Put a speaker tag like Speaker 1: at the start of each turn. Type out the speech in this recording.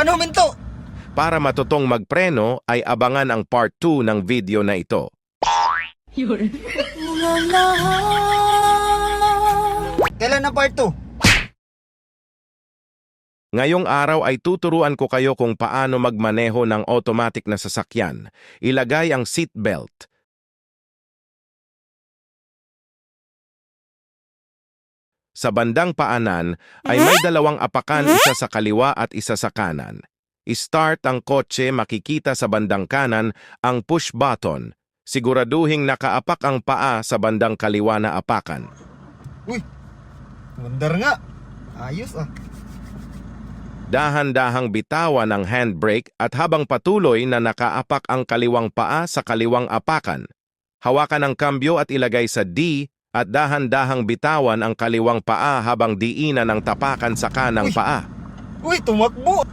Speaker 1: Paano huminto?
Speaker 2: Para matutong magpreno ay abangan ang part 2 ng video na ito.
Speaker 1: Kailan ang part 2?
Speaker 2: Ngayong araw ay tuturuan ko kayo kung paano magmaneho ng automatic na sasakyan. Ilagay ang seatbelt. Sa bandang paanan ay may dalawang apakan, isa sa kaliwa at isa sa kanan. I-start ang kotse, makikita sa bandang kanan ang push button. Siguraduhing nakaapak ang paa sa bandang kaliwa na apakan.
Speaker 1: Uy, mandar nga. Ayos ah.
Speaker 2: Dahan-dahang bitawan ang handbrake at habang patuloy na nakaapak ang kaliwang paa sa kaliwang apakan. Hawakan ang kambyo at ilagay sa D at dahan-dahang bitawan ang kaliwang paa habang diinan ang tapakan sa kanang paa.
Speaker 1: Uy, tumakbo.